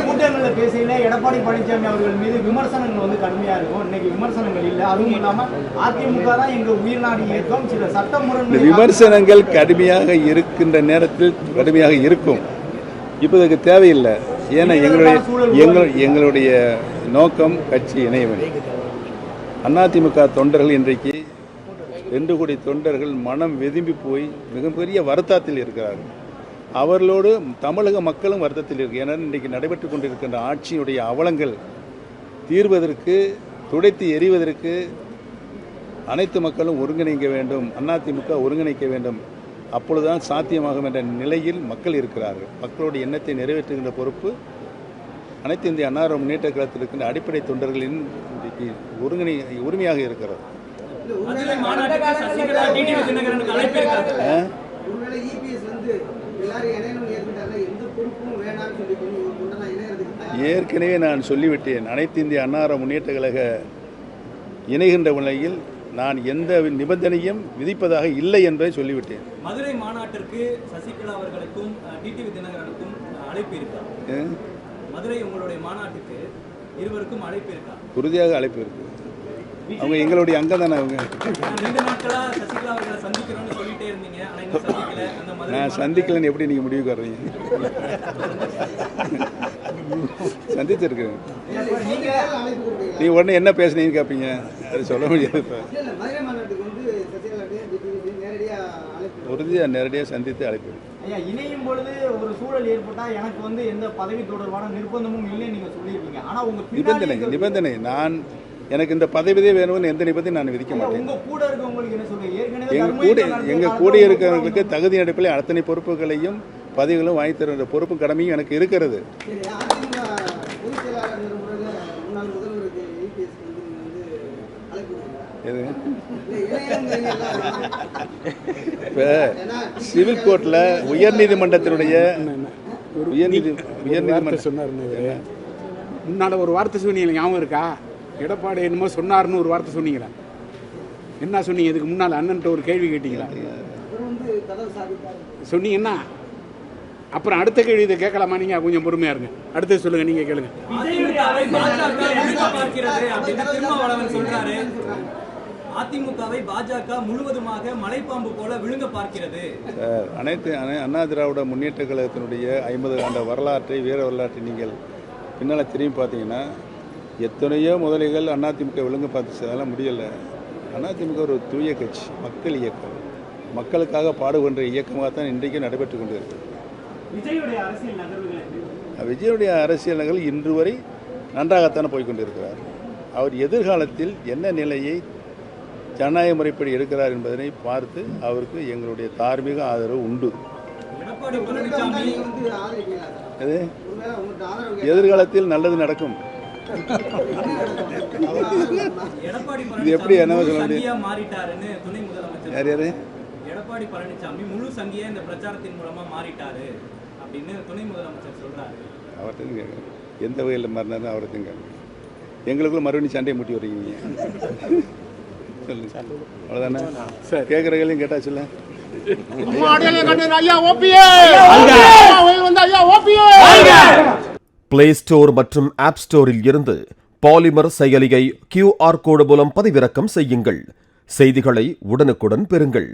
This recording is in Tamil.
கூட்டங்கள்ல பேசையில எடப்பாடி பழனிசாமி அவர்கள் மீது விமர்சனங்கள் வந்து கடுமையா இருக்கும். இன்னைக்கு விமர்சனங்கள் இல்லை. அதுவும் இல்லாம அதிமுக தான் எங்க உயிர்நாடி இயக்கம், சில சட்டமுறை விமர்சனங்கள் கடுமையாக இருக்கின்ற நேரத்தில் கடுமையாக இருக்கும். இப்போ இதுக்கு தேவையில்லை. ஏன்னா எங்களுடைய நோக்கம் கட்சி இணையவழி. அதிமுக தொண்டர்கள் இன்றைக்கு 2 கோடி தொண்டர்கள் மனம் வெதும்பி போய் மிகப்பெரிய வருத்தத்தில் இருக்கிறார்கள். அவர்களோடு தமிழக மக்களும் வருத்தத்தில் இருக்கு. ஏன்னா இன்றைக்கு நடைபெற்று கொண்டிருக்கின்ற ஆட்சியினுடைய அவலங்கள் தீர்வதற்கு, துடைத்து எறிவதற்கு அனைத்து மக்களும் ஒருங்கிணைக்க வேண்டும், அதிமுக ஒருங்கிணைக்க வேண்டும். அப்பொழுதுதான் சாத்தியமாகும் என்ற நிலையில் மக்கள் இருக்கிறார்கள். மக்களுடைய எண்ணத்தை நிறைவேற்றுகின்ற பொறுப்பு அனைத்து இந்திய அண்ணா முன்னேற்ற கழகத்தில் இருக்கின்ற அடிப்படை தொண்டர்களின் இன்றைக்கு உரிமையாக இருக்கிறது. ஏற்கனவே நான் சொல்லிவிட்டேன். அனைத்து இந்திய அண்ணா முன்னேற்ற கழக இணைகின்ற நிலையில் நான் எந்த நிபந்தனையும் விதிப்பதாக இல்லை என்பதை சொல்லிவிட்டேன். மதுரை மாநாட்டிற்கு சசிகலா அவர்களுக்கும் டிடிவி தினகரனுக்கும் அழைப்பு இருக்கா? மதுரை உங்களுடைய மாநாட்டுக்கு இருவருக்கும் அழைப்பு இருக்கா? உறுதியாக அழைப்பு இருக்கு. அவங்க எங்களுடைய அங்கம் தானே. அவங்க 2 நாட்களா சசிகலா அவர்களை சந்திக்கிறோம்னு சொல்லிட்டே இருந்தீங்க. ஆனா இன்னும் சந்திக்கல. நான் சந்திக்கலன்னு எப்படி நீங்க முடிவுக்கு வர்றீங்க? சந்திச்சிருக்கேன். நீ உடனே என்ன பேசுனீங்கன்னு கேட்பீங்க. அது சொல்ல முடியாது. உறுதியாக நேரடியாக சந்தித்து அழைப்பு. இணையும் பொழுது ஒரு சூழல் ஏற்பட்டா எனக்கு வந்து எந்த பதவி தொடர்பான நிர்பந்தமும் இல்லை நீங்க சொல்லியிருக்கீங்க. ஆனா உங்க நிபந்தனை நான் எனக்கு இந்த பதவியே வேணும்னு எந்த நிபந்தனையும் நான் விதிக்க மாட்டேன். எங்க கூட இருக்கிறவங்களுக்கு தகுதி அடிப்படையில் அத்தனை பொறுப்புகளையும் பதவிகளும் வாங்கி தருகின்ற பொறுப்பும் கடமையும் எனக்கு இருக்கிறது. இப்போ சிவில் கோர்ட்டில் உயர்நீதிமன்றத்தினுடைய உயர்நீதிமன்றம் சொன்னார். முன்னால ஒரு வார்த்தை சொன்னீங்க, ஞாபகம் இருக்கா? எடப்பாடி என்னமோ சொன்னார்னு ஒரு வார்த்தை சொன்னீங்களா? என்ன சொன்னீங்க? இதுக்கு முன்னால் அண்ணன்ட்ட ஒரு கேள்வி கேட்டீங்களா? சொன்னீங்கன்னா அப்புறம் அடுத்த கேள்வி இதை கேட்கலாமா? நீங்க கொஞ்சம் பொறுமையா இருங்க. அடுத்து சொல்லுங்க, நீங்க கேளுங்க. அதிமுகவை பாஜக முழுவதுமாக மலைப்பாம்பு போல விழுங்க பார்க்கிறது. அனைத்து அண்ணா திராவிட முன்னேற்ற கழகத்தினுடைய 50 ஆண்டு வரலாற்றை, வீர வரலாற்றை நீங்கள் பின்னால் திரும்பி பார்த்தீங்கன்னா எத்தனையோ முதலைகள் அதிமுக விழுங்க பார்த்துச்சு. அதெல்லாம் முடியலை. அதிமுக ஒரு தூய கட்சி, மக்கள் இயக்கம், மக்களுக்காக பாடுகின்ற இயக்கமாக தான் இன்றைக்கும் நடைபெற்று கொண்டு இருக்கு. விஜயுடைய அரசியல் நகர் இன்று வரை நன்றாகத்தானே போய்கொண்டிருக்கிறார். அவர் எதிர்காலத்தில் என்ன நிலையை ஜனநாயக முறைப்படி எடுக்கிறார் என்பதனை பார்த்து அவருக்கு எங்களுடைய தார்மீக ஆதரவு உண்டு. எதிர்காலத்தில் நல்லது நடக்கும். இது எப்படி என்ன சொல்ல முடியும்? யார் யாரு? எடப்பாடி பழனிசாமி முழு சங்கியா இந்த பிரச்சாரத்தின் மூலமா மாறிட்டாரு அப்படின்னு துணை முதலமைச்சர் சொல்றாரு. அவர்கிட்ட கேட்குறேன், எந்த வகையில் மாறினாரு அவர்கிட்ட கேட்குறேன். எங்களுக்குள்ள மறுபடியும் சண்டையை மூட்டி வரீங்க. சொல்லுங்க, அவ்வளோதானே? சார் கேட்குறவங்களையும் கேட்டாச்சுல்ல. பிளே ஸ்டோர் மற்றும் ஆப் ஸ்டோரில் இருந்து பாலிமர் செயலியை QR கோடு மூலம் பதிவிறக்கம் செய்யுங்கள். செய்திகளை உடனுக்குடன் பெறுங்கள்.